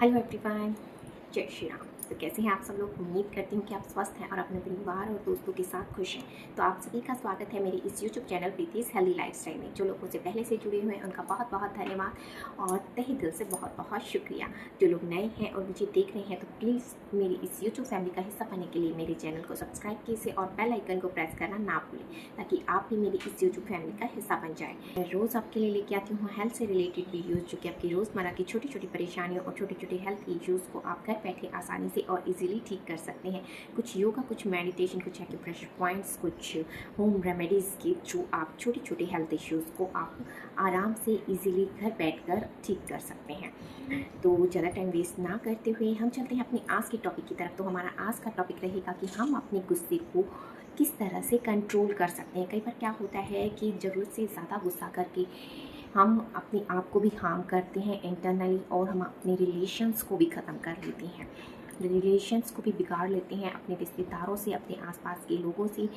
Hello everyone, जय श्री राम। तो कैसे हैं आप सब लोग? उम्मीद करती हूँ कि आप स्वस्थ हैं और अपने परिवार और दोस्तों के साथ खुश हैं। तो आप सभी का स्वागत है मेरे इस YouTube channel Preeti's healthy lifestyle में। जो लोग मुझसे पहले से जुड़े हुए हैं उनका बहुत बहुत धन्यवाद और तहे दिल से बहुत बहुत शुक्रिया। जो लोग नए हैं और मुझे देख रहे हैं तो प्लीज़ मेरी इस यूट्यूब फैमिली का हिस्सा बनने के लिए मेरे चैनल को सब्सक्राइब कीजिए और बेल आइकन को प्रेस करना ना भूलें, ताकि आप भी मेरी इस यूट्यूब फैमिली का हिस्सा बन जाए। मैं रोज़ आपके लिए लेके आती हूँ हेल्थ से रिलेटेड वीडियोज़, जो कि आपकी रोज़मर्रा की छोटी छोटी परेशानियों और छोटे छोटे हेल्थ इश्यूज़ को आप घर बैठे आसानी से और इजीली ठीक कर सकते हैं। कुछ योगा, कुछ मेडिटेशन, कुछ एक्यूप्रेशर पॉइंट्स, कुछ होम रेमेडीज़ के जो आप छोटे छोटे हेल्थ इश्यूज़ को आप आराम से इजीली घर बैठकर ठीक कर सकते हैं। तो ज़्यादा टाइम वेस्ट ना करते हुए हम चलते हैं अपने आज के टॉपिक की तरफ। तो हमारा आज का टॉपिक रहेगा कि हम अपने गुस्से को किस तरह से कंट्रोल कर सकते हैं। कई बार क्या होता है कि ज़रूरत से ज़्यादा गुस्सा करके हम अपने आप को भी हार्म करते हैं इंटरनली, और हम अपने रिलेशंस को भी ख़त्म कर लेते हैं, रिलेशंस को भी बिगाड़ लेते हैं अपने रिश्तेदारों से, अपने आसपास के लोगों से,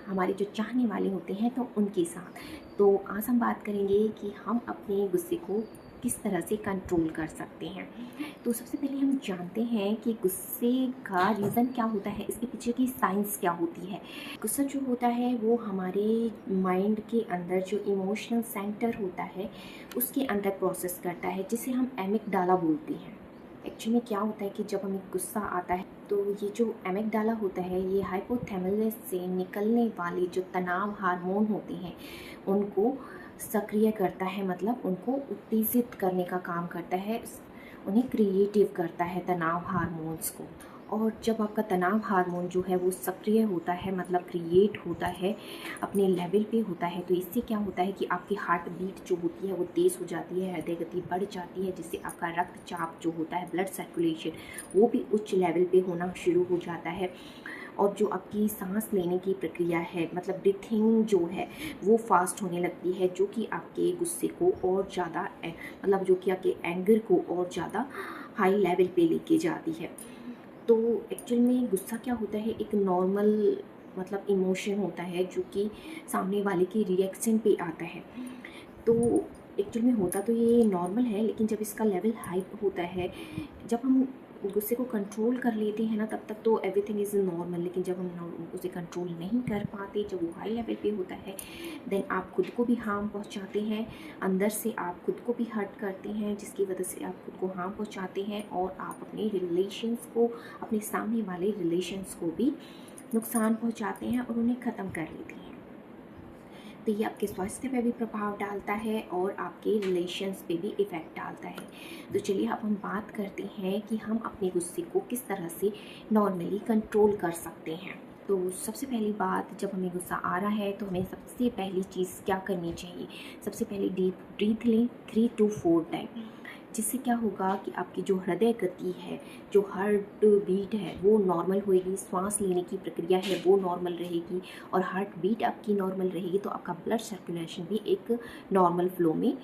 हमारे जो चाहने वाले होते हैं तो उनके साथ। तो आज हम बात करेंगे कि हम अपने गुस्से को किस तरह से कंट्रोल कर सकते हैं। तो सबसे पहले हम जानते हैं कि गुस्से का रीज़न क्या होता है, इसके पीछे की साइंस क्या होती है। गुस्सा जो होता है वो हमारे माइंड के अंदर जो इमोशनल सेंटर होता है उसके अंदर प्रोसेस करता है, जिसे हम एमिगडाला बोलते हैं। एक्चुअली में क्या होता है कि जब हमें गुस्सा आता है तो ये जो एमिगडाला होता है ये हाइपोथैलेमस से निकलने वाले जो तनाव हार्मोन होते हैं उनको सक्रिय करता है, मतलब उनको उत्तेजित करने का काम करता है, उन्हें क्रिएटिव करता है तनाव हार्मोन्स को। और जब आपका तनाव हार्मोन जो है वो सक्रिय होता है, मतलब क्रिएट होता है, अपने लेवल पे होता है, तो इससे क्या होता है कि आपकी हार्ट बीट जो होती है वो तेज़ हो जाती है, हृदय गति बढ़ जाती है, जिससे आपका रक्तचाप जो होता है, ब्लड सर्कुलेशन, वो भी उच्च लेवल पे होना शुरू हो जाता है। और जो आपकी सांस लेने की प्रक्रिया है, मतलब ब्रीथिंग जो है वो फास्ट होने लगती है, जो कि आपके गुस्से को और ज़्यादा मतलब जो कि आपके एंगर को और ज़्यादा हाई लेवल पे लेके जाती है। तो एक्चुअल में गुस्सा क्या होता है, एक नॉर्मल मतलब इमोशन होता है जो कि सामने वाले के रिएक्शन पे आता है। तो एक्चुअल में होता तो ये नॉर्मल है, लेकिन जब इसका लेवल हाई होता है, जब हम गुस्से को कंट्रोल कर लेते हैं ना, तब तक तो एवरीथिंग इज़ नॉर्मल। लेकिन जब हम उसे कंट्रोल नहीं कर पाते, जब वो हाई लेवल पे होता है, देन आप खुद को भी हार्म पहुंचाते हैं, अंदर से आप खुद को भी हर्ट करते हैं, जिसकी वजह से आप खुद को हार्म पहुंचाते हैं और आप अपने रिलेशंस को, अपने सामने वाले रिलेशंस को भी नुकसान पहुंचाते हैं और उन्हें ख़त्म कर लेते हैं। तो ये आपके स्वास्थ्य पे भी प्रभाव डालता है और आपके रिलेशंस पे भी इफ़ेक्ट डालता है। तो चलिए अब हम बात करते हैं कि हम अपने गुस्से को किस तरह से नॉर्मली कंट्रोल कर सकते हैं। तो सबसे पहली बात, जब हमें गुस्सा आ रहा है तो हमें सबसे पहली चीज़ क्या करनी चाहिए, सबसे पहले डीप ब्रीथ लें 3 to 4 टाइम। जिससे क्या होगा कि आपकी जो हृदय गति है, जो हार्ट बीट है वो नॉर्मल होएगी, सांस लेने की प्रक्रिया है वो नॉर्मल रहेगी, और हार्ट बीट आपकी नॉर्मल रहेगी, तो आपका ब्लड सर्कुलेशन भी एक नॉर्मल फ्लो में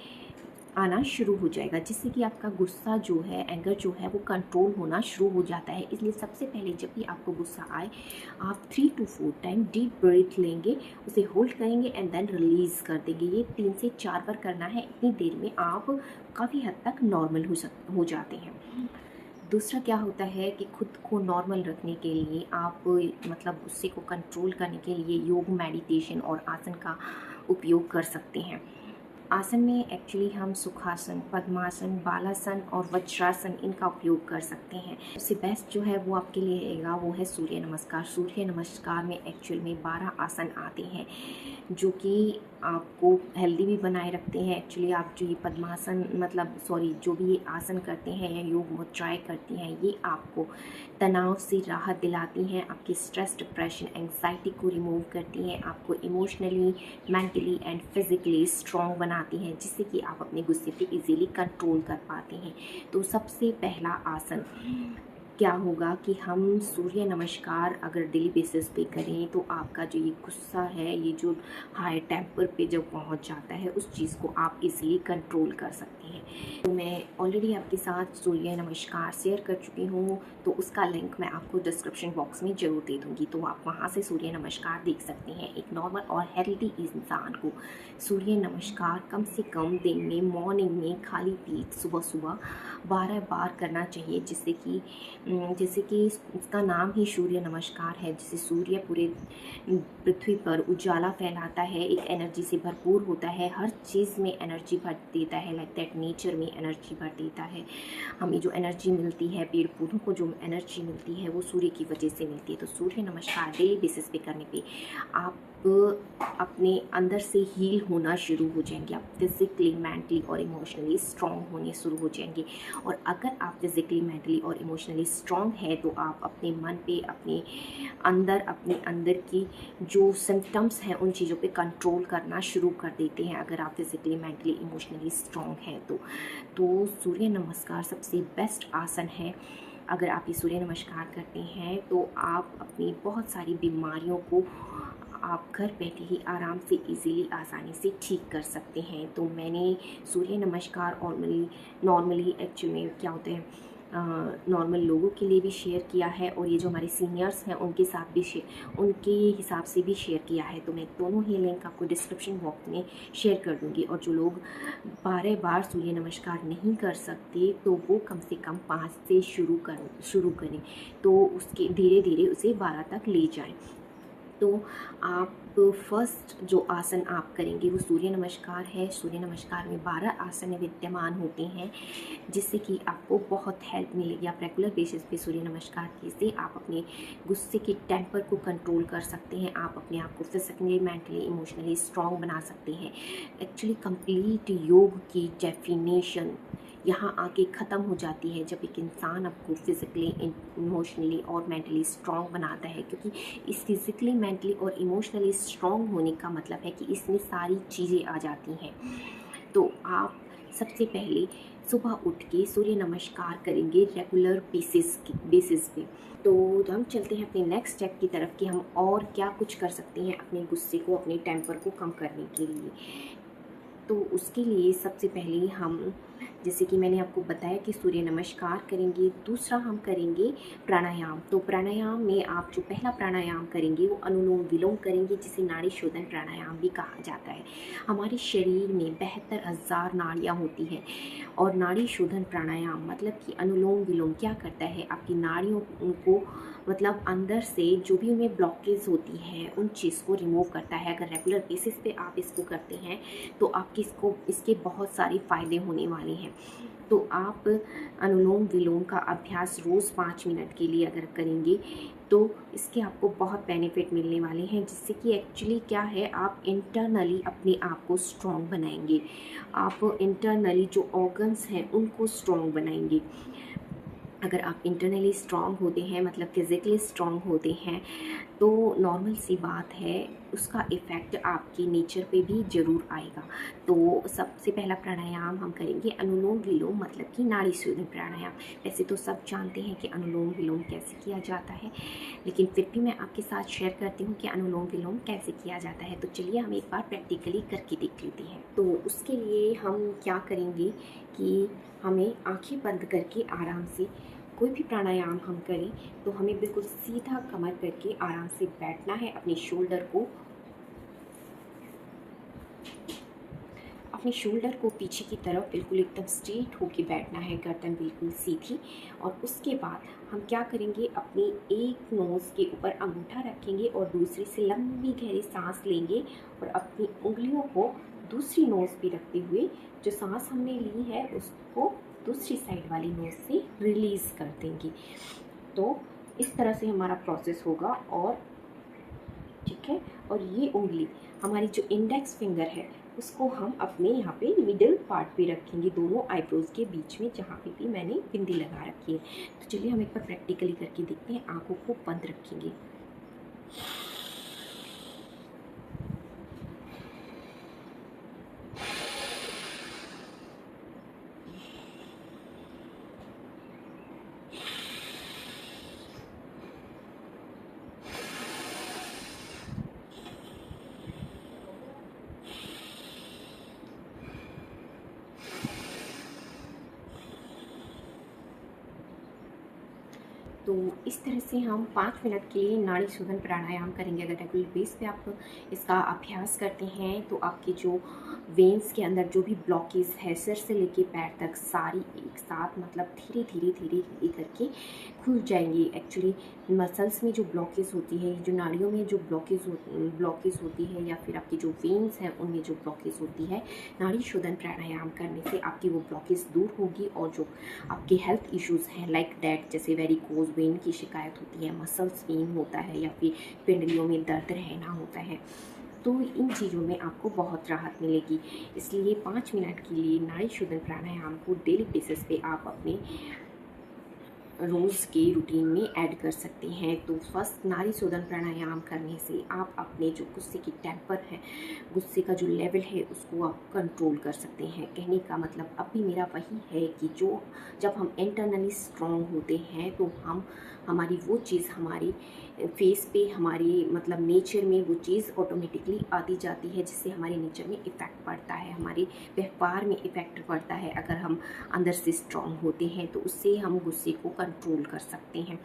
आना शुरू हो जाएगा, जिससे कि आपका गुस्सा जो है, एंगर जो है वो कंट्रोल होना शुरू हो जाता है। इसलिए सबसे पहले जब भी आपको गुस्सा आए, आप 3 to 4 टाइम डीप ब्रीथ लेंगे, उसे होल्ड करेंगे एंड देन रिलीज़ कर देंगे। ये 3 से 4 बार करना है। इतनी देर में आप काफ़ी हद तक नॉर्मल हो जाते हैं। दूसरा क्या होता है कि खुद को नॉर्मल रखने के लिए आप मतलब गुस्से को कंट्रोल करने के लिए योग, मेडिटेशन और आसन का उपयोग कर सकते हैं। आसन में एक्चुअली हम सुखासन, पद्मासन, बालासन और वज्रासन इनका उपयोग कर सकते हैं। सबसे बेस्ट जो है वो आपके लिए रहेगा वो है सूर्य नमस्कार। सूर्य नमस्कार में एक्चुअल में 12 आसन आते हैं, जो कि आपको हेल्दी भी बनाए रखते हैं। एक्चुअली आप जो ये पद्मासन मतलब जो भी ये आसन करते हैं या योग मुद्राएं करती हैं, ये आपको तनाव से राहत दिलाती हैं, आपकी स्ट्रेस, डिप्रेशन, एंग्जाइटी को रिमूव करती हैं, आपको emotionally, mentally and physically strong बनाती हैं, जिससे कि आप अपने गुस्से पे इजीली कंट्रोल कर पाते हैं। तो सबसे पहला आसन क्या होगा कि हम सूर्य नमस्कार अगर डेली बेसिस पे करें तो आपका जो ये गुस्सा है, ये जो हाई टेम्पर पे जब पहुंच जाता है, उस चीज़ को आप इजीली कंट्रोल कर सकते हैं। सकते हैं। तो मैं ऑलरेडी आपके साथ सूर्य नमस्कार शेयर कर चुकी हूँ, तो उसका लिंक मैं आपको डिस्क्रिप्शन बॉक्स में ज़रूर दे दूँगी, तो आप वहाँ से सूर्य नमस्कार देख सकते हैं। एक नॉर्मल और हेल्दी इंसान को सूर्य नमस्कार कम से कम दिन में मॉर्निंग में खाली पेट सुबह-सुबह 12 बार करना चाहिए, जैसे कि इसका नाम ही सूर्य नमस्कार है, जिससे सूर्य पूरे पृथ्वी पर उजाला फैलाता है, एक एनर्जी से भरपूर होता है, हर चीज़ में एनर्जी भर देता है, लाइक दैट नेचर में एनर्जी भर देता है। हमें जो एनर्जी मिलती है, पेड़ पौधों को जो एनर्जी मिलती है, वो सूर्य की वजह से मिलती है। तो सूर्य नमस्कार डेली बेसिस पे करने पे आप अपने अंदर से हील होना शुरू हो जाएंगे, आप फिजिकली, मेंटली और इमोशनली स्ट्रॉन्ग होने शुरू हो जाएंगे। और अगर आप फिजिकली, मेंटली और इमोशनली स्ट्रॉन्ग है तो आप अपने मन पे, अपने अंदर की जो सिम्टम्स हैं उन चीज़ों पे कंट्रोल करना शुरू कर देते हैं, अगर आप फिजिकली, मेंटली, इमोशनली स्ट्रॉन्ग हैं तो सूर्य नमस्कार सबसे बेस्ट आसन है। अगर आप ये सूर्य नमस्कार करते हैं तो आप अपनी बहुत सारी बीमारियों को आप घर बैठे ही आराम से इजीली, आसानी से ठीक कर सकते हैं। तो मैंने सूर्य नमस्कार नॉर्मली एक्चुअली में क्या होते हैं, नॉर्मल लोगों के लिए भी शेयर किया है, और ये जो हमारे सीनियर्स हैं उनके हिसाब से भी शेयर किया है। तो मैं दोनों ही लिंक आपको डिस्क्रिप्शन बॉक्स में शेयर कर दूँगी। और जो लोग 12 बार सूर्य नमस्कार नहीं कर सकते तो वो कम से कम 5 से शुरू करें, तो उसके धीरे धीरे उसे 12 तक ले जाएं। तो आप फर्स्ट जो आसन आप करेंगे वो सूर्य नमस्कार है। सूर्य नमस्कार में 12 आसन विद्यमान होते हैं, जिससे कि आपको बहुत हेल्प मिलेगी। आप रेगुलर बेसिस पे सूर्य नमस्कार से आप अपने गुस्से के टेम्पर को कंट्रोल कर सकते हैं, आप अपने आप को फिजिकली, मेंटली, इमोशनली स्ट्रॉन्ग बना सकते हैं। एक्चुअली कंप्लीट योग की डेफिनेशन यहाँ आके ख़त्म हो जाती है जब एक इंसान आपको फिज़िकली, इमोशनली और मेंटली स्ट्रॉन्ग बनाता है, क्योंकि इस फिज़िकली, मेंटली और इमोशनली स्ट्रॉन्ग होने का मतलब है कि इसमें सारी चीज़ें आ जाती हैं। तो आप सबसे पहले सुबह उठ के सूर्य नमस्कार करेंगे रेगुलर बेसिस पे। तो हम चलते हैं अपने नेक्स्ट स्टेप की तरफ कि हम और क्या कुछ कर सकते हैं अपने गुस्से को, अपने टेम्पर को कम करने के लिए। तो उसके लिए सबसे पहले हम, जैसे कि मैंने आपको बताया कि सूर्य नमस्कार करेंगे, दूसरा हम करेंगे प्राणायाम। तो प्राणायाम में आप जो पहला प्राणायाम करेंगे वो अनुलोम विलोम करेंगे, जिसे नाड़ी शोधन प्राणायाम भी कहा जाता है। हमारे शरीर में 72,000 नाड़ियाँ होती हैं, और नाड़ी शोधन प्राणायाम मतलब कि अनुलोम विलोम क्या करता है, आपकी नाड़ियों को मतलब अंदर से जो भी उनमें ब्लॉकेज होती है उन चीज़ को रिमूव करता है। अगर रेगुलर बेसिस पे आप इसको करते हैं तो आपकी इसके बहुत सारे फ़ायदे होने वाले हैं। तो आप अनुलोम विलोम का अभ्यास रोज़ 5 मिनट के लिए अगर करेंगे तो इसके आपको बहुत बेनिफिट मिलने वाले हैं, जिससे कि एक्चुअली क्या है, आप इंटरनली अपने आप को स्ट्रॉन्ग बनाएंगे, आप इंटरनली जो ऑर्गन्स हैं उनको स्ट्रॉन्ग बनाएंगे। अगर आप इंटरनली स्ट्रॉन्ग होते हैं, मतलब फिज़िकली स्ट्रॉन्ग होते हैं, तो नॉर्मल सी बात है उसका इफ़ेक्ट आपके नेचर पे भी ज़रूर आएगा। तो सबसे पहला प्राणायाम हम करेंगे अनुलोम विलोम, मतलब कि नाड़ी शोधन प्राणायाम। वैसे तो सब जानते हैं कि अनुलोम विलोम कैसे किया जाता है, लेकिन फिर भी मैं आपके साथ शेयर करती हूँ कि अनुलोम विलोम कैसे किया जाता है। तो चलिए हम एक बार प्रैक्टिकली करके देख लेते हैं। तो उसके लिए हम क्या करेंगे कि हमें आँखें बंद करके आराम से कोई भी प्राणायाम हम करें तो हमें बिल्कुल सीधा कमर करके आराम से बैठना है। अपने शोल्डर को पीछे की तरफ बिल्कुल एकदम स्ट्रेट होके बैठना है, गर्दन बिल्कुल सीधी। और उसके बाद हम क्या करेंगे, अपनी एक नोज़ के ऊपर अंगूठा रखेंगे और दूसरी से लंबी गहरी सांस लेंगे, और अपनी उंगलियों को दूसरी नोज़ पे रखते हुए जो सांस हमने ली है उसको दूसरी साइड वाली नोज़ से रिलीज़ कर देंगे। तो इस तरह से हमारा प्रोसेस होगा। और ठीक है, और ये उंगली हमारी जो इंडेक्स फिंगर है उसको हम अपने यहाँ पे मिडिल पार्ट पे रखेंगे, दोनों आईब्रोज के बीच में, जहाँ पे भी मैंने बिंदी लगा रखी है। तो चलिए हम एक बार प्रैक्टिकली करके देखते हैं। आँखों को बंद रखेंगे, तो इस तरह से हम 5 मिनट के लिए नाड़ी शोधन प्राणायाम करेंगे। अगर रेगुलर बेस पे आप इसका अभ्यास करते हैं तो आपके जो वेन्स के अंदर जो भी ब्लॉकेज है सिर से लेके पैर तक सारी एक साथ मतलब धीरे धीरे धीरे धीरे करके खुल जाएंगी। एक्चुअली मसल्स में जो ब्लॉकेज होती है, जो नाड़ियों में जो ब्लॉकेज होती है या फिर आपकी जो वेन्स हैं उनमें जो ब्लॉकेज होती है, नाड़ी शोधन प्राणायाम करने से आपकी वो ब्लॉकेज दूर होगी। और जो आपके हेल्थ इश्यूज़ हैं लाइक दैट, जैसे वेरिकोज वेन की शिकायत होती है, मसल्स पेन होता है या फिर पिंडलियों में दर्द रहना होता है, तो इन चीज़ों में आपको बहुत राहत मिलेगी। इसलिए 5 मिनट के लिए नाड़ी शोधन प्राणायाम को डेली बेसिस पे आप अपने रोज़ के रूटीन में ऐड कर सकते हैं। तो फर्स्ट नाड़ी शोधन प्राणायाम करने से आप अपने जो गुस्से की टेम्पर है, गुस्से का जो लेवल है उसको आप कंट्रोल कर सकते हैं। कहने का मतलब अब भी मेरा वही है कि जो जब हम इंटरनली स्ट्रॉन्ग होते हैं तो हमारी वो चीज़ हमारी फेस पे, हमारी मतलब नेचर में वो चीज़ ऑटोमेटिकली आती जाती है, जिससे हमारे नेचर में इफ़ेक्ट पड़ता है, हमारे व्यवहार में इफ़ेक्ट पड़ता है। अगर हम अंदर से स्ट्रॉन्ग होते हैं तो उससे हम गुस्से को कंट्रोल कर सकते हैं।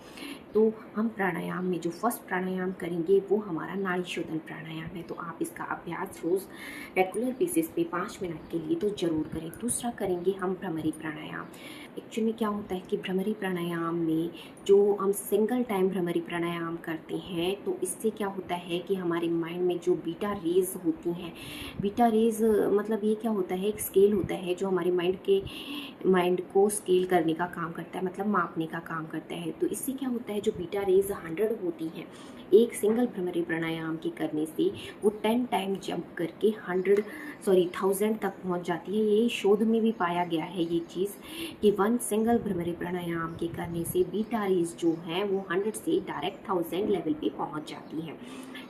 तो हम प्राणायाम में जो फर्स्ट प्राणायाम करेंगे वो हमारा नाड़ी शोधन प्राणायाम है। तो आप इसका अभ्यास रोज़ रेगुलर बेसिस पे 5 मिनट के लिए तो ज़रूर करें। दूसरा करेंगे हम भ्रमरी प्राणायाम। एक्चुअली में क्या होता है कि भ्रमरी प्राणायाम में जो हम सिंगल टाइम भ्रमरी प्राणायाम करते हैं तो इससे क्या होता है कि हमारे माइंड में जो बीटा रेज होती हैं, बीटा रेज मतलब ये क्या होता है, एक स्केल होता है जो हमारे माइंड को स्केल करने का काम करता है, मतलब मापने का काम करता है। तो इससे क्या होता है, जो बीटा रेज 100 होती हैं एक सिंगल भ्रमरी प्राणायाम के करने से वो 10 टाइम जंप करके 1000 तक पहुंच जाती है। ये शोध में भी पाया गया है ये चीज़ कि 1 सिंगल भ्रमरी प्राणायाम के करने से बीटा रेज जो हैं वो 100 से डायरेक्ट 1000 लेवल पे पहुंच जाती हैं।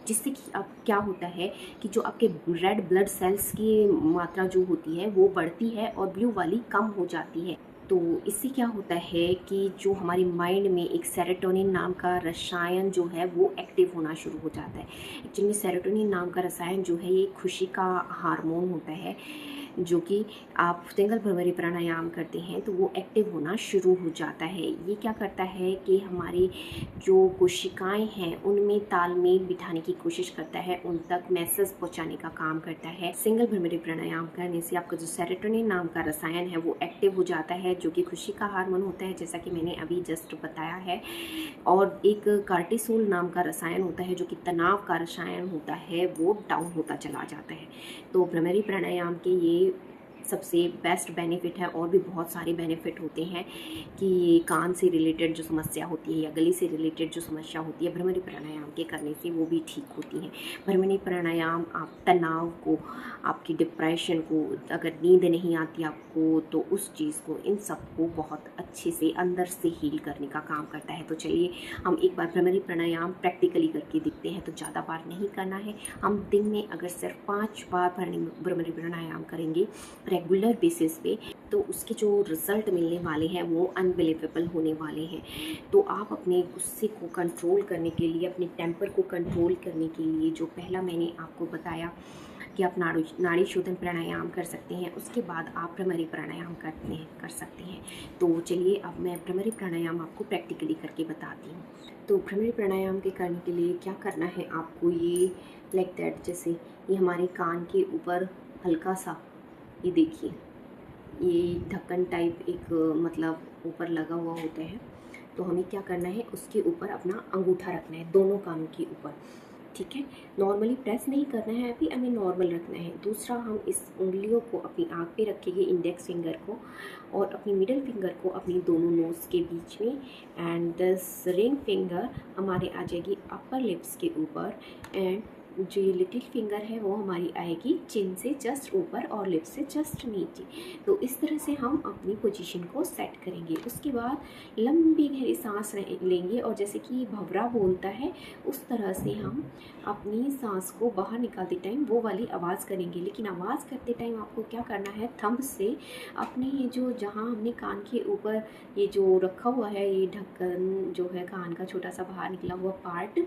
जिससे कि अब क्या होता है कि जो आपके रेड ब्लड सेल्स की मात्रा जो होती है वो बढ़ती है और ब्लू वाली कम हो जाती है। तो इससे क्या होता है कि जो हमारे माइंड में एक सेरोटोनिन नाम का रसायन जो है वो एक्टिव होना शुरू हो जाता है। एक्चुअली सेरोटोनिन नाम का रसायन जो है ये खुशी का हार्मोन होता है, जो कि आप सिंगल भ्रमरी प्राणायाम करते हैं तो वो एक्टिव होना शुरू हो जाता है। ये क्या करता है कि हमारी जो कोशिकाएं हैं उनमें तालमेल बिठाने की कोशिश करता है, उन तक मैसेज पहुंचाने का काम करता है। सिंगल भ्रमरी प्राणायाम करने से आपका जो सेरोटोनिन नाम का रसायन है वो एक्टिव हो जाता है, जो कि खुशी का हार्मोन होता है, जैसा कि मैंने अभी जस्ट बताया है। और एक कार्टिसोल नाम का रसायन होता है जो कि तनाव का रसायन होता है, वो डाउन होता चला जाता है। तो भ्रमरी प्राणायाम के ये सबसे बेस्ट बेनिफिट है। और भी बहुत सारे बेनिफिट होते हैं कि कान से रिलेटेड जो समस्या होती है या गले से रिलेटेड जो समस्या होती है भ्रमरी प्राणायाम के करने से वो भी ठीक होती है। भ्रमरी प्राणायाम आप तनाव को, आपकी डिप्रेशन को, अगर नींद नहीं आती आपको तो उस चीज़ को, इन सबको बहुत अच्छे से अंदर से हील करने का काम करता है। तो चलिए हम एक बार भ्रमरी प्राणायाम प्रैक्टिकली करके देखते हैं। तो ज़्यादा बार नहीं करना है, हम दिन में अगर सिर्फ 5 बार भ्रमरी प्राणायाम करेंगे रेगुलर बेसिस पे तो उसके जो रिज़ल्ट मिलने वाले हैं वो अनबिलीवेबल होने वाले हैं। तो आप अपने गुस्से को कंट्रोल करने के लिए, अपने टेम्पर को कंट्रोल करने के लिए जो पहला मैंने आपको बताया कि आप नाड़ी शोधन प्राणायाम कर सकते हैं, उसके बाद आप भ्रमरी प्राणायाम कर सकते हैं। तो चलिए अब मैं भ्रमरी प्राणायाम आपको प्रैक्टिकली करके बताती हूँ। तो भ्रमरी प्राणायाम के करने के लिए क्या करना है आपको, ये लाइक दैट, जैसे ये हमारे कान के ऊपर हल्का सा, ये देखिए ये ढक्कन टाइप एक मतलब ऊपर लगा हुआ होता है। तो हमें क्या करना है, उसके ऊपर अपना अंगूठा रखना है दोनों कान के ऊपर, ठीक है। नॉर्मली प्रेस नहीं करना है, अभी हमें नॉर्मल रखना है। दूसरा, हम इस उंगलियों को अपनी आँख पे रखेंगे, इंडेक्स फिंगर को और अपनी मिडिल फिंगर को अपनी दोनों नोज़ के बीच में, एंड दिस रिंग फिंगर हमारे आ जाएगी अपर लिप्स के ऊपर, एंड जो ये लिटिल फिंगर है वो हमारी आएगी चिन से जस्ट ऊपर और लिप से जस्ट नीचे। तो इस तरह से हम अपनी पोजीशन को सेट करेंगे। उसके बाद लंबी गहरी सांस लेंगे और जैसे कि भंवरा बोलता है उस तरह से हम अपनी सांस को बाहर निकालते टाइम वो वाली आवाज़ करेंगे। लेकिन आवाज़ करते टाइम आपको क्या करना है, थंब से अपने ये जो जहाँ हमने कान के ऊपर ये जो रखा हुआ है, ये ढक्कन जो है कान का छोटा सा बाहर निकला हुआ पार्ट,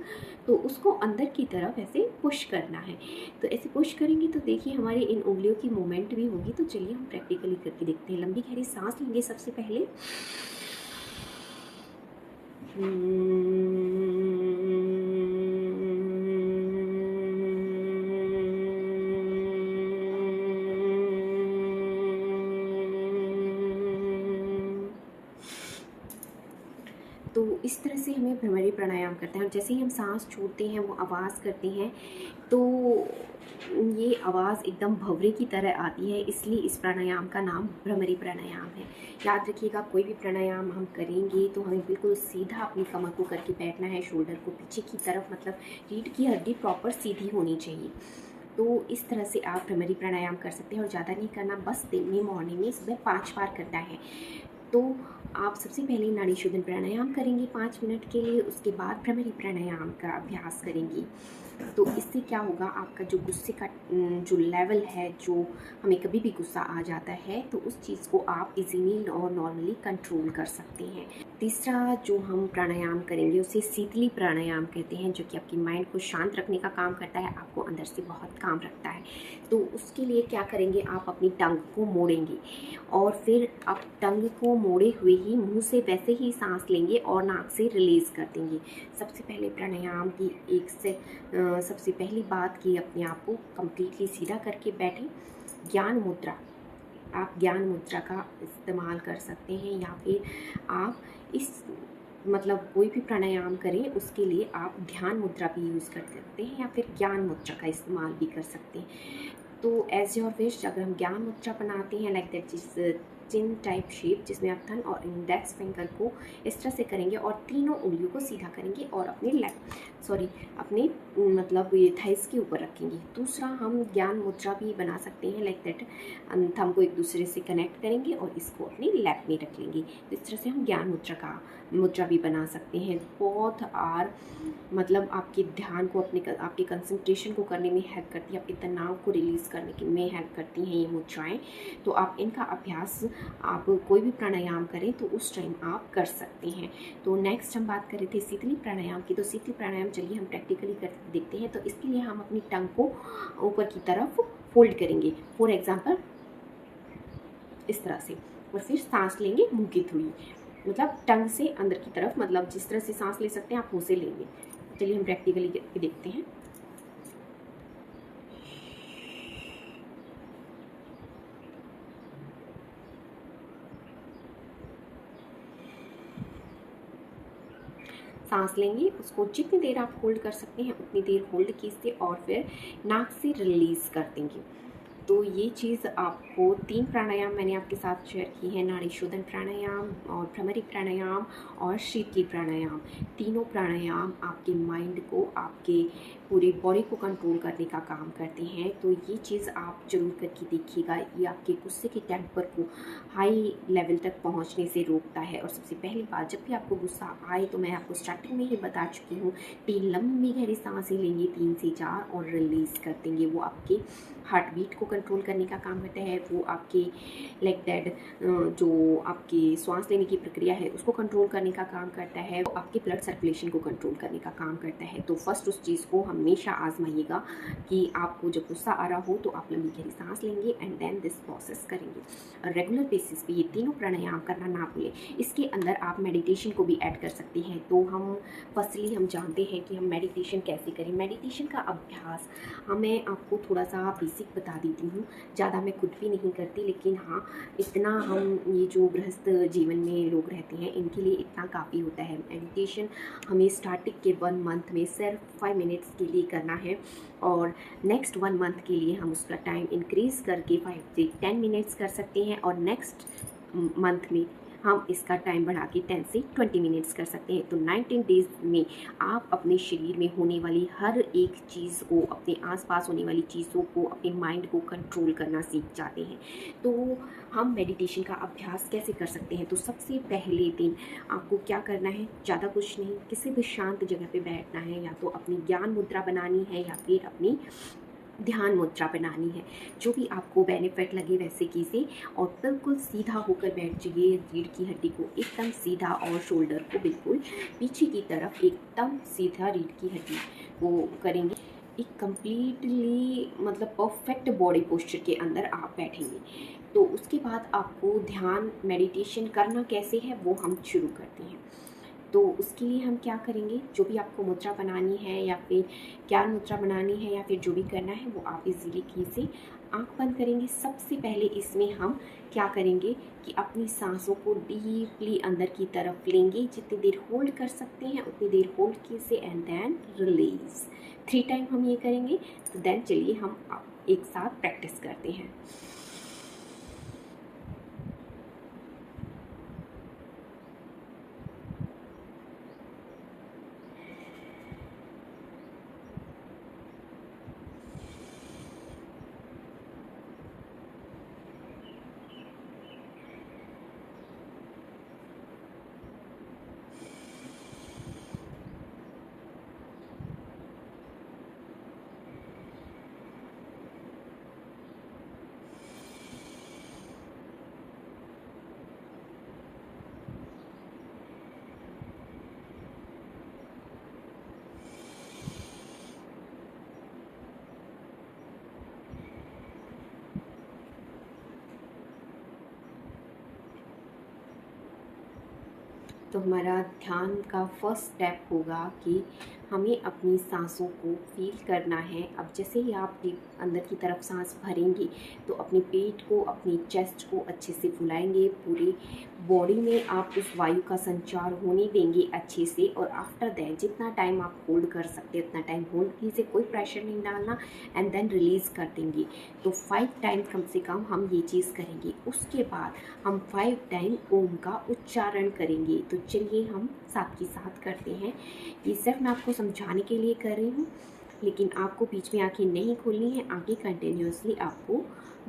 तो उसको अंदर की तरफ ऐसे पुश करना है। तो ऐसे पुश करेंगे तो देखिए हमारी इन उंगलियों की मूवमेंट भी होगी। तो चलिए हम प्रैक्टिकली करके देखते हैं। लंबी गहरी सांस लेंगे सबसे पहले, तो इस तरह से हमें भ्रमरी प्राणायाम करते हैं और जैसे ही हम सांस छोड़ते हैं वो आवाज़ करते हैं तो ये आवाज़ एकदम भंवरे की तरह आती है, इसलिए इस प्राणायाम का नाम भ्रमरी प्राणायाम है। याद रखिएगा, कोई भी प्राणायाम हम करेंगे तो हमें बिल्कुल सीधा अपनी कमर को करके बैठना है, शोल्डर को पीछे की तरफ, मतलब रीढ़ की हड्डी प्रॉपर सीधी होनी चाहिए। तो इस तरह से आप भ्रमरी प्राणायाम कर सकते हैं और ज़्यादा नहीं करना, बस दिन में मॉर्निंग में सुबह 5 बार करना है। तो आप सबसे पहले नाड़ी शोधन प्राणायाम करेंगे 5 मिनट के लिए, उसके बाद भ्रमरी प्राणायाम का अभ्यास करेंगी। तो इससे क्या होगा, आपका जो गुस्से का जो लेवल है, जो हमें कभी भी गुस्सा आ जाता है तो उस चीज़ को आप इजीली और नॉर्मली कंट्रोल कर सकते हैं। तीसरा जो हम प्राणायाम करेंगे उसे शीतली प्राणायाम कहते हैं, जो कि आपकी माइंड को शांत रखने का काम करता है, आपको अंदर से बहुत काम रखता है। तो उसके लिए क्या करेंगे, आप अपनी टंग को मोड़ेंगे और फिर आप टंग को मोड़े हुए ही मुंह से वैसे ही सांस लेंगे और नाक से रिलीज़ कर देंगे। सबसे पहले प्राणायाम की सबसे पहली बात कि अपने आप को कम्प्लीटली सीधा करके बैठें। ज्ञान मुद्रा, आप ज्ञान मुद्रा का इस्तेमाल कर सकते हैं, या फिर आप मतलब कोई भी प्राणायाम करें उसके लिए आप ध्यान मुद्रा भी यूज़ कर सकते हैं, या फिर ज्ञान मुद्रा का इस्तेमाल भी कर सकते हैं। तो एज योर विश, अगर हम ज्ञान मुद्रा बनाते हैं लाइक दैट, जिस चिन टाइप शेप, जिसमें आप थंब और इंडेक्स फिंगर को इस तरह से करेंगे और तीनों उंगलियों को सीधा करेंगे और अपने मतलब ये थाइस के ऊपर रखेंगे। दूसरा, हम ज्ञान मुद्रा भी बना सकते हैं लाइक दैट, थंब को एक दूसरे से कनेक्ट करेंगे और इसको अपने लैप में रख लेंगे। तो इस तरह से हम ज्ञान मुद्रा भी बना सकते हैं। बहुत मतलब आपके ध्यान को आपके कंसंट्रेशन को करने में हेल्प करती है, आपके तनाव को रिलीज़ करने में हेल्प करती हैं ये मुद्राएं। तो आप इनका अभ्यास, आप कोई भी प्राणायाम करें तो उस टाइम आप कर सकते हैं। तो नेक्स्ट हम बात कर रहे थे शीतली प्राणायाम की। तो शीतली प्राणायाम चलिए हम प्रैक्टिकली कर देखते हैं। तो इसके लिए हम अपनी टंग को ऊपर की तरफ फोल्ड करेंगे, फॉर एग्जाम्पल इस तरह से, और फिर सांस लेंगे मुंह की थ्रू, मतलब टंग से अंदर की तरफ, मतलब जिस तरह से सांस ले सकते हैं आप मुंह से लेंगे। चलिए हम प्रैक्टिकली करके देखते हैं। सांस लेंगे, उसको जितनी देर आप होल्ड कर सकते हैं उतनी देर होल्ड कीजिए और फिर नाक से रिलीज़ कर देंगे। तो ये चीज़ आपको 3 प्राणायाम मैंने आपके साथ शेयर की है, नाड़ी शोधन प्राणायाम और भ्रमरी प्राणायाम और शीतली प्राणायाम। तीनों प्राणायाम आपके माइंड को, आपके पूरी बॉडी को कंट्रोल करने का काम करते हैं। तो ये चीज़ आप ज़रूर करके देखिएगा, ये आपके गुस्से के टेम्पर को हाई लेवल तक पहुंचने से रोकता है। और सबसे पहली बात, जब भी आपको गुस्सा आए तो मैं आपको स्टार्टिंग में ही बता चुकी हूँ, 3 लंबी गहरी सांसें लेंगे, 3 से 4 और रिलीज़ कर देंगे। वो आपके हार्ट बीट को कंट्रोल करने का काम करता है, वो आपके लाइक दैट जो आपकी सांस लेने की प्रक्रिया है उसको कंट्रोल करने का काम करता है, वो आपके ब्लड सर्कुलेशन को कंट्रोल करने का काम करता है। तो फर्स्ट उस चीज़ को हमेशा आजमाइएगा कि आपको जब गुस्सा आ रहा हो तो आप लंबी गहरी सांस लेंगे एंड देन दिस प्रोसेस करेंगे। रेगुलर बेसिस पे ये तीनों प्राणायाम करना ना भूलें। इसके अंदर आप मेडिटेशन को भी ऐड कर सकते हैं। तो फर्स्टली हम जानते हैं कि हम मेडिटेशन कैसे करें। मेडिटेशन का अभ्यास मैं आपको थोड़ा सा बेसिक बता देती हूँ, ज़्यादा मैं खुद भी नहीं करती, लेकिन हाँ इतना हम ये जो गृहस्थ जीवन में लोग रहते हैं इनके लिए इतना काफ़ी होता है। मेडिटेशन हमें स्टार्टिंग के 1 मंथ में सिर्फ 5 मिनट्स के लिए करना है और नेक्स्ट 1 मंथ के लिए हम उसका टाइम इंक्रीज़ करके 5 से 10 मिनट्स कर सकते हैं और नेक्स्ट मंथ में हम इसका टाइम बढ़ा के 10 से 20 मिनट्स कर सकते हैं। तो 19 डेज़ में आप अपने शरीर में होने वाली हर एक चीज़ को, अपने आसपास होने वाली चीज़ों को, अपने माइंड को कंट्रोल करना सीख जाते हैं। तो हम मेडिटेशन का अभ्यास कैसे कर सकते हैं? तो सबसे पहले दिन आपको क्या करना है, ज़्यादा कुछ नहीं, किसी भी शांत जगह पे बैठना है, या तो अपनी ज्ञान मुद्रा बनानी है या फिर अपनी ध्यान मुद्रा बनानी है। जो भी आपको बेनिफिट लगे वैसे कीजिए और बिल्कुल सीधा होकर बैठ जाइए, रीढ़ की हड्डी को एकदम सीधा और शोल्डर को बिल्कुल पीछे की तरफ एकदम सीधा रीढ़ की हड्डी को करेंगे। एक कम्प्लीटली मतलब परफेक्ट बॉडी पोस्चर के अंदर आप बैठेंगे। तो उसके बाद आपको ध्यान मेडिटेशन करना कैसे है वो हम शुरू करते हैं। तो उसके लिए हम क्या करेंगे, जो भी आपको मुद्रा बनानी है या फिर ज्ञान मुद्रा बनानी है या फिर जो भी करना है वो आप इजीली कीजिए। आँख बंद करेंगे। सबसे पहले इसमें हम क्या करेंगे कि अपनी सांसों को डीपली अंदर की तरफ लेंगे। जितनी देर होल्ड कर सकते हैं उतनी देर होल्ड कीजिए एंड देन रिलीज। 3 टाइम हम ये करेंगे। तो देन चलिए हम एक साथ प्रैक्टिस करते हैं। तो हमारा ध्यान का फर्स्ट स्टेप होगा कि हमें अपनी सांसों को फील करना है। अब जैसे ही आप डीप अंदर की तरफ सांस भरेंगे तो अपने पेट को, अपनी चेस्ट को अच्छे से फुलाएंगे। पूरी बॉडी में आप उस वायु का संचार होने देंगे अच्छे से। और आफ्टर दैट जितना टाइम आप होल्ड कर सकते हैं उतना टाइम होल्ड कीजिए, कोई प्रेशर नहीं डालना, एंड देन रिलीज़ कर देंगे। तो 5 टाइम कम से कम हम ये चीज़ करेंगे। उसके बाद हम 5 टाइम ओम का उच्चारण करेंगे। तो चलिए हम साथ ही साथ करते हैं। ये सिर्फ मैं आपको समझाने के लिए कर रही हूँ, लेकिन आपको बीच में आंखें नहीं खोलनी है, आंखें कंटिन्यूसली आपको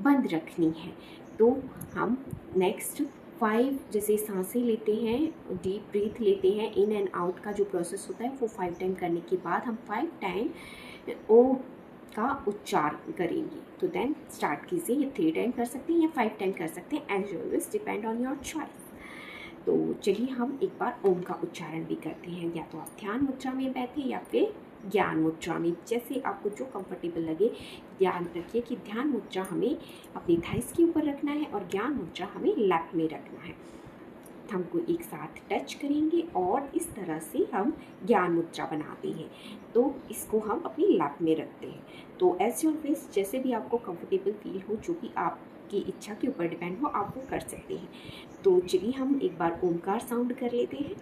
बंद रखनी है। तो हम नेक्स्ट 5 जैसे सांसें लेते हैं, डीप ब्रीथ लेते हैं, इन एंड आउट का जो प्रोसेस होता है वो 5 टाइम करने के बाद हम 5 टाइम ओम का उच्चारण करेंगे। तो देन स्टार्ट कीजिए। ये 3 टाइम कर सकते हैं या 5 टाइम कर सकते हैं, as always depend on your choice. तो चलिए हम एक बार ओम का उच्चारण भी करते हैं। या तो आप ध्यान मुद्रा में बैठे या फिर ज्ञान मुद्रा में, जैसे आपको जो कंफर्टेबल लगे। ध्यान रखिए कि ध्यान मुद्रा हमें अपनी थाइस के ऊपर रखना है और ज्ञान मुद्रा हमें लैप में रखना है। हमको एक साथ टच करेंगे और इस तरह से हम ज्ञान मुद्रा बनाते हैं। तो इसको हम अपनी लैप में रखते हैं। तो एज ऑलवेज जैसे भी आपको कंफर्टेबल फील हो, जो भी आपकी इच्छा के ऊपर डिपेंड हो, आप वो कर सकते हैं। तो चलिए हम एक बार ओमकार साउंड कर लेते हैं।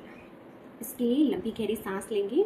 इसके लिए लंबी गहरी सांस लेंगे।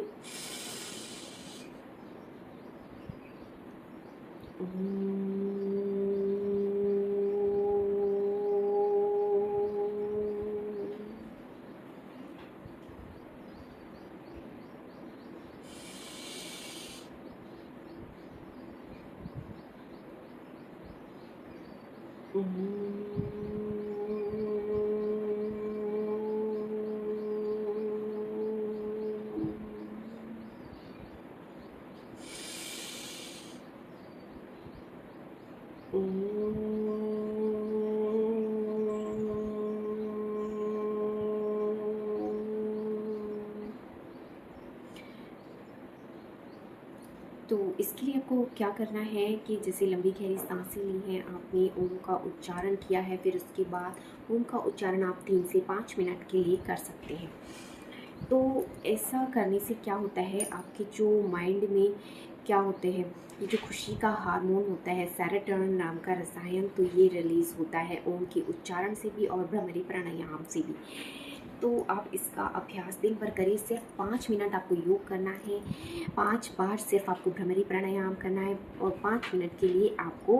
तो इसके लिए आपको क्या करना है कि जैसे लंबी गहरी सांसें ली हैं, आपने ओम का उच्चारण किया है, फिर उसके बाद ओम का उच्चारण आप 3 से 5 मिनट के लिए कर सकते हैं। तो ऐसा करने से क्या होता है, आपके जो माइंड में क्या होते हैं, ये जो खुशी का हार्मोन होता है सेरोटोनिन नाम का रसायन, तो ये रिलीज़ होता है ओम के उच्चारण से भी और भ्रामरी प्राणायाम से भी। तो आप इसका अभ्यास दिन भर करिए। सिर्फ 5 मिनट आपको योग करना है, 5 बार सिर्फ आपको भ्रामरी प्राणायाम करना है और 5 मिनट के लिए आपको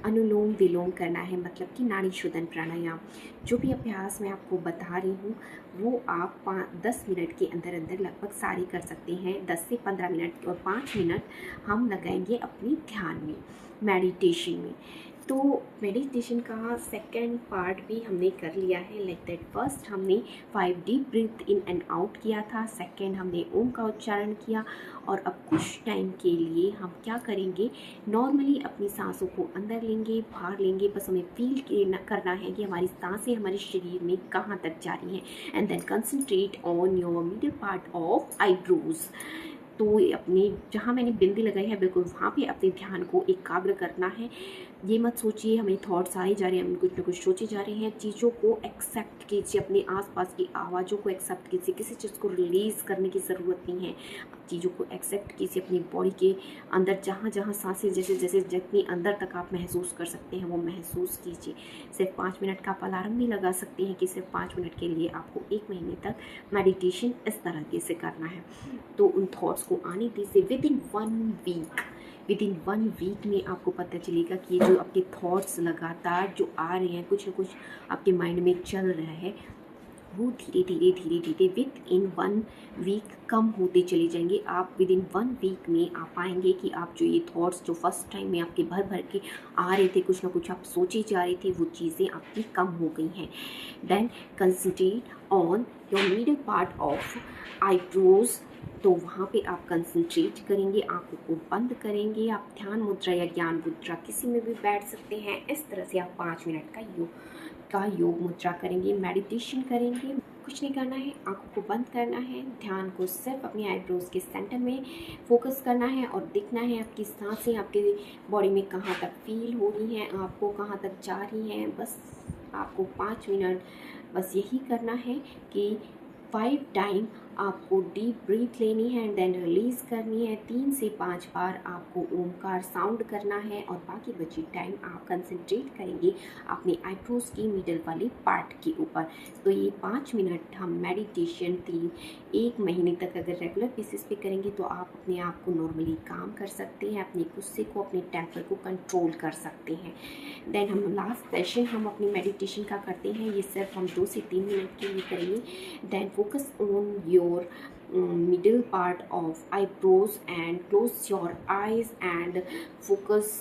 अनुलोम विलोम करना है, मतलब कि नाड़ी शोधन प्राणायाम। जो भी अभ्यास मैं आपको बता रही हूँ वो आप 10 मिनट के अंदर अंदर लगभग सारी कर सकते हैं। 10 से 15 मिनट और 5 मिनट हम लगाएंगे अपनी ध्यान में, मेडिटेशन में। तो मेडिटेशन का सेकंड पार्ट भी हमने कर लिया है। लाइक दैट फर्स्ट हमने 5 deep breath in and out किया था, सेकंड हमने ओम का उच्चारण किया, और अब कुछ टाइम के लिए हम क्या करेंगे, नॉर्मली अपनी सांसों को अंदर लेंगे, बाहर लेंगे। बस हमें फील करना है कि हमारी सांसें हमारे शरीर में कहाँ तक जा रही हैं, and then concentrate on your middle part of eyebrows. तो अपने जहाँ मैंने बिंदी लगाई है बिल्कुल वहाँ पे अपने ध्यान को एकाग्र करना है। ये मत सोचिए हमें थॉट्स आए जा रहे हैं, हम कुछ ना कुछ सोचे जा रहे हैं। चीज़ों को एक्सेप्ट कीजिए, अपने आसपास की आवाज़ों को एक्सेप्ट कीजिए, किसी चीज़ को रिलीज़ करने की ज़रूरत नहीं है। चीज़ों को एक्सेप्ट कीजिए अपनी बॉडी के अंदर, जहाँ जहाँ सांसें जैसे जैसे जितनी अंदर तक आप महसूस कर सकते हैं वो महसूस कीजिए। सिर्फ 5 मिनट का आप अलार्म भी लगा सकते हैं कि सिर्फ 5 मिनट के लिए आपको 1 महीने तक मेडिटेशन इस तरीके से करना है। तो उन थॉट्स को आने दीजिए। विद इन 1 वीक में आपको पता चलेगा कि ये जो आपके थॉट्स लगातार जो आ रहे हैं, कुछ ना कुछ आपके माइंड में चल रहा है, वो धीरे धीरे विद इन 1 वीक कम होते चले जाएंगे। आप विद इन 1 वीक में आप पाएंगे कि आप जो ये थॉट्स जो फर्स्ट टाइम में आपके भर भर के आ रहे थे, कुछ ना कुछ आप सोचे जा रहे थे, वो चीज़ें आपकी कम हो गई हैं। Then concentrate on your middle part of eyebrows. तो वहाँ पे आप कंसंट्रेट करेंगे, आंखों को बंद करेंगे, आप ध्यान मुद्रा या ज्ञान मुद्रा किसी में भी बैठ सकते हैं। इस तरह से आप 5 मिनट का योग मुद्रा करेंगे, मेडिटेशन करेंगे। कुछ नहीं करना है, आंखों को बंद करना है, ध्यान को सिर्फ अपनी आईब्रोज के सेंटर में फोकस करना है और देखना है आपकी सांसें आपके बॉडी में कहाँ तक फील हो रही हैं, आपको कहाँ तक जा रही हैं। बस आपको 5 मिनट बस यही करना है कि 5 टाइम आपको डीप ब्रीथ लेनी है एंड देन रिलीज़ करनी है। 3 से 5 बार आपको ओमकार साउंड करना है और बाकी बची टाइम आप कंसंट्रेट करेंगे अपने आईब्रोज की मिडल वाली पार्ट के ऊपर। तो ये 5 मिनट हम मेडिटेशन 1 महीने तक अगर रेगुलर बेसिस पे करेंगे तो आप अपने आप को नॉर्मली काम कर सकते हैं, अपने गुस्से को, अपने टेम्पर को कंट्रोल कर सकते हैं। देन हम लास्ट सेशन हम अपनी मेडिटेशन का करते हैं, ये सिर्फ हम 2 से 3 मिनट के लिए करेंगे। Then focus on your middle part of eyebrows and close your eyes and focus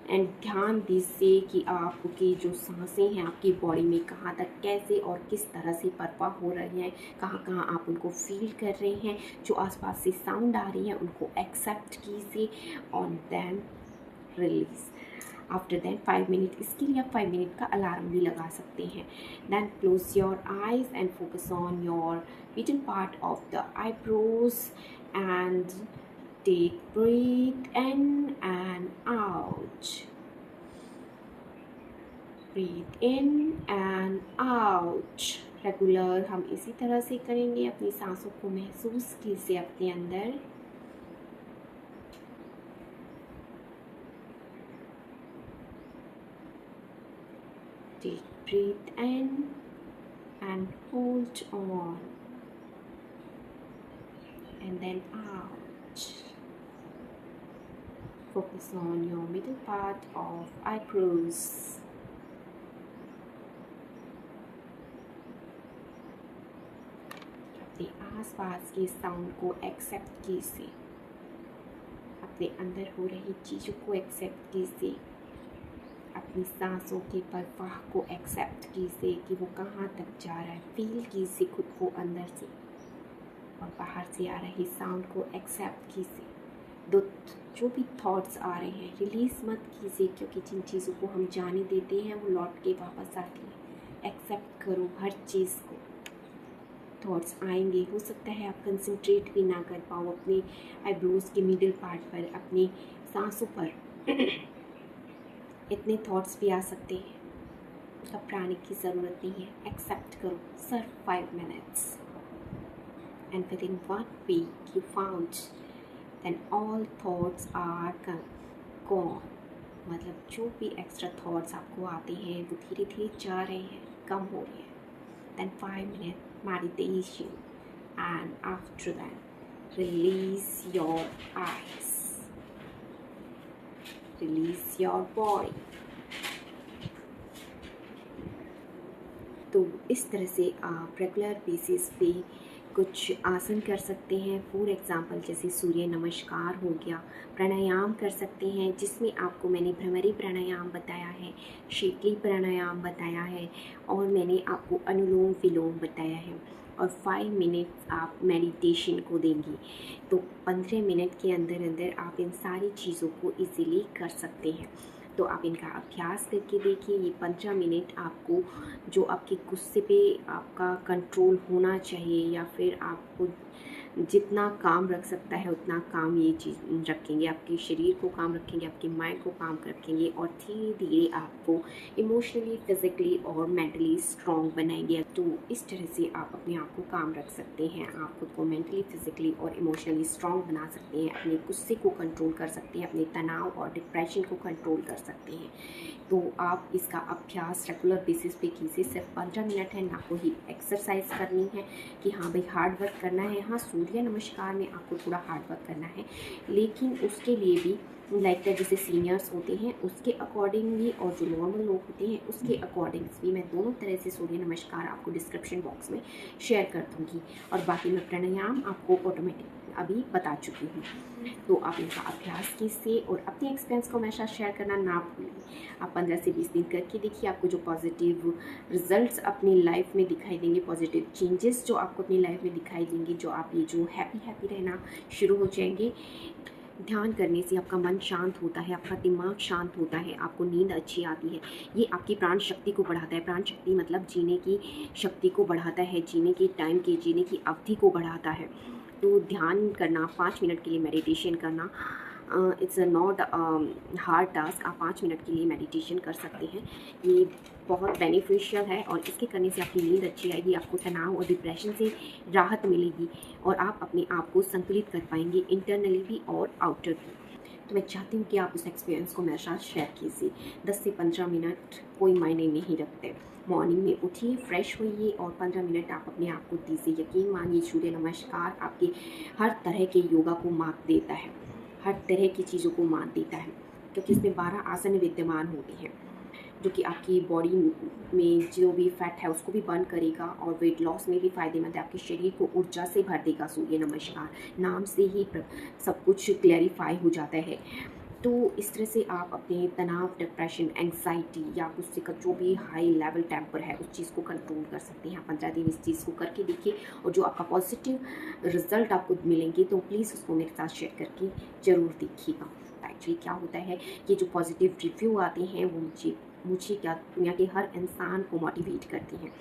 and ध्यान दीजिए कि आपकी जो सांसें हैं आपकी बॉडी में कहाँ तक कैसे और किस तरह से परवाह हो रही हैं, कहाँ कहाँ आप उनको फील कर रहे हैं। जो आसपास से साउंड आ रही है उनको एक्सेप्ट कीजिए और then release. After that 5 minute, इसके लिए आप 5 मिनट का अलार्म भी लगा सकते हैं। Then close your eyes and focus on your middle part of the eyebrows and take breath in and out. Breathe in and out. Regular हम इसी तरह से करेंगे। अपनी सांसों को महसूस कीजिए अपने अंदर। Take breath in and hold on. And then out. Focus on your middle part of eyebrows. अपने आसपास के साउंड को एक्सेप्ट कीजिए, अपने अंदर हो रही चीज़ों को एक्सेप्ट कीजिए, अपनी सांसों के परवाह को एक्सेप्ट कीजिए कि वो कहाँ तक जा रहा है। फील कीजिए खुद को अंदर से और बाहर से आ रही साउंड को एक्सेप्ट कीजिए। जो भी थॉट्स आ रहे हैं रिलीज़ मत कीजिए, क्योंकि जिन चीज़ों को हम जाने देते हैं वो लौट के वापस आती हैं। एक्सेप्ट करो हर चीज़ को। थॉट्स आएंगे, हो सकता है आप कंसंट्रेट भी ना कर पाओ अपने आईब्रोज के मिडिल पार्ट पर, अपनी सांसों पर इतने थॉट्स भी आ सकते हैं। घबराने की ज़रूरत नहीं है, एक्सेप्ट करो। सिर्फ 5 minutes and within 1 week you found then all thoughts are gone। मतलब जो भी एक्स्ट्रा थॉट्स आपको आते हैं वो धीरे धीरे जा रहे हैं, कम हो रहे हैं। then 5 minute meditation and after that release your eyes, release your body। तो इस तरह से आप रेगुलर बेसिस पे कुछ आसन कर सकते हैं। फॉर एग्ज़ाम्पल जैसे सूर्य नमस्कार हो गया, प्राणायाम कर सकते हैं जिसमें आपको मैंने भ्रमरी प्राणायाम बताया है, शीतली प्राणायाम बताया है और मैंने आपको अनुलोम विलोम बताया है। और 5 मिनट आप मेडिटेशन को देंगी तो 15 मिनट के अंदर अंदर आप इन सारी चीज़ों को इजीली कर सकते हैं। तो आप इनका अभ्यास करके देखिए। ये 15 मिनट आपको जो आपके गुस्से पे आपका कंट्रोल होना चाहिए या फिर आपको जितना काम रख सकता है उतना काम ये चीज़ रखेंगे, आपके शरीर को काम रखेंगे, आपके माइंड को काम रखेंगे और धीरे धीरे आपको इमोशनली, फिज़िकली और मेंटली स्ट्रॉन्ग बनाएंगे। तो इस तरह से आप अपने आप को काम रख सकते हैं, आप खुद को मेंटली, फिज़िकली और इमोशनली स्ट्रॉन्ग बना सकते हैं, अपने गुस्से को कंट्रोल कर सकते हैं, अपने तनाव और डिप्रेशन को कंट्रोल कर सकते हैं। तो आप इसका अभ्यास रेगुलर बेसिस पे कीजिए। सिर्फ 15 मिनट है, ना कोई एक्सरसाइज करनी है कि हाँ भाई हार्ड वर्क करना है। हाँ, सूर्य नमस्कार में आपको थोड़ा हार्ड वर्क करना है, लेकिन उसके लिए भी लाइक जैसे सीनियर्स होते हैं उसके अकॉर्डिंगली और जो नॉर्मल लोग होते हैं उसके अकॉर्डिंग्स भी मैं दोनों तरह से सूर्य नमस्कार आपको डिस्क्रिप्शन बॉक्स में शेयर कर दूँगी। और बाकी मैं प्राणायाम आपको ऑटोमेटिक अभी बता चुकी हूँ। तो आप इनका अभ्यास कीजिए और अपने एक्सपीरियंस को हमेशा शेयर करना ना भूलिए। आप 15 से 20 दिन करके देखिए, आपको जो पॉजिटिव रिजल्ट्स अपनी लाइफ में दिखाई देंगे, पॉजिटिव चेंजेस जो आपको अपनी लाइफ में दिखाई देंगे, जो आप ये जो हैप्पी रहना शुरू हो जाएंगे। ध्यान करने से आपका मन शांत होता है, आपका दिमाग शांत होता है, आपको नींद अच्छी आती है। ये आपकी प्राण शक्ति को बढ़ाता है। प्राण शक्ति मतलब जीने की शक्ति को बढ़ाता है, जीने की टाइम की, जीने की अवधि को बढ़ाता है। तो ध्यान करना, 5 मिनट के लिए मेडिटेशन करना, इट्स नॉट हार्ड टास्क। आप 5 मिनट के लिए मेडिटेशन कर सकते हैं। ये बहुत बेनिफिशियल है और इसके करने से आपकी नींद अच्छी आएगी, आपको तनाव और डिप्रेशन से राहत मिलेगी और आप अपने आप को संतुलित कर पाएंगे, इंटरनली भी और आउटर भी। तो मैं चाहती हूँ कि आप उस एक्सपीरियंस को मेरे साथ शेयर कीजिए। 10 से 15 मिनट कोई मायने नहीं रखते। मॉर्निंग में उठिए, फ्रेश होइए और 15 मिनट आप अपने आप को दीजिए। यकीन मानिए, सूर्य नमस्कार आपके हर तरह के योगा को मात देता है, हर तरह की चीज़ों को मात देता है, क्योंकि इसमें 12 आसन विद्यमान होते हैं जो कि आपकी बॉडी में जो भी फैट है उसको भी बर्न करेगा और वेट लॉस में भी फ़ायदेमंद है। आपके शरीर को ऊर्जा से भर देगा। सूर्य नमस्कार नाम से ही सब कुछ क्लैरिफाई हो जाता है। तो इस तरह से आप अपने तनाव, डिप्रेशन, एंग्जाइटी या गुस्से का जो भी हाई लेवल टेम्पर है उस चीज़ को कंट्रोल कर सकते हैं। 15 दिन इस चीज़ को करके देखिए और जो आपका पॉजिटिव रिजल्ट आपको मिलेंगे तो प्लीज़ उसको मेरे साथ शेयर करके ज़रूर देखिएगा। एक्चुअली क्या होता है, ये जो पॉजिटिव रिव्यू आते हैं वो मुझे क्या, दुनिया के हर इंसान को मोटिवेट करती हैं।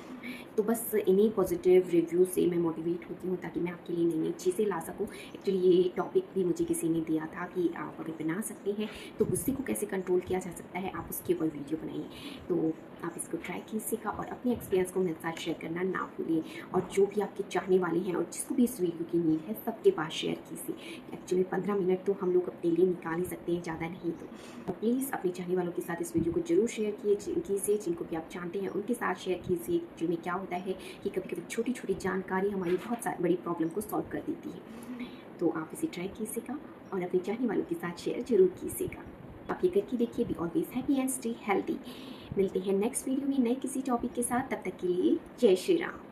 तो बस इन्हीं पॉजिटिव रिव्यू से मैं मोटिवेट होती हूँ ताकि मैं आपके लिए नई नई चीज़ें ला सकूँ। एक्चुअली ये टॉपिक भी मुझे किसी ने दिया था कि आप अगर बना सकते हैं तो गुस्से को कैसे कंट्रोल किया जा सकता है, आप उसके ऊपर वीडियो बनाइए। तो आप इसको ट्राई कीजिएगा और अपने एक्सपीरियंस को मेरे साथ शेयर करना ना भूलिए। और जो भी आपके चाहने वाले हैं और जिसको भी इस वीडियो की नीड है सबके पास शेयर कीजिए। एक्चुअली 15 मिनट तो हम लोग अपने लिए निकाल ही सकते हैं, ज़्यादा नहीं। तो प्लीज़ अपने चाहने वालों के साथ इस वीडियो को जरूर शेयर कीजिए, जिनको भी आप जानते हैं उनके साथ शेयर कीजिए। जिनमें क्या होता है कि कभी कभी छोटी छोटी जानकारी हमारी बहुत बड़ी प्रॉब्लम को सॉल्व कर देती है। तो आप इसे ट्राई कीजिएगा और अपने चाहने वालों के साथ शेयर जरूर कीजिएगा। आप ये करके देखिए। Be always happy and stay healthy. मिलते हैं नेक्स्ट वीडियो में नए किसी टॉपिक के साथ। तब तक के लिए जय श्री राम।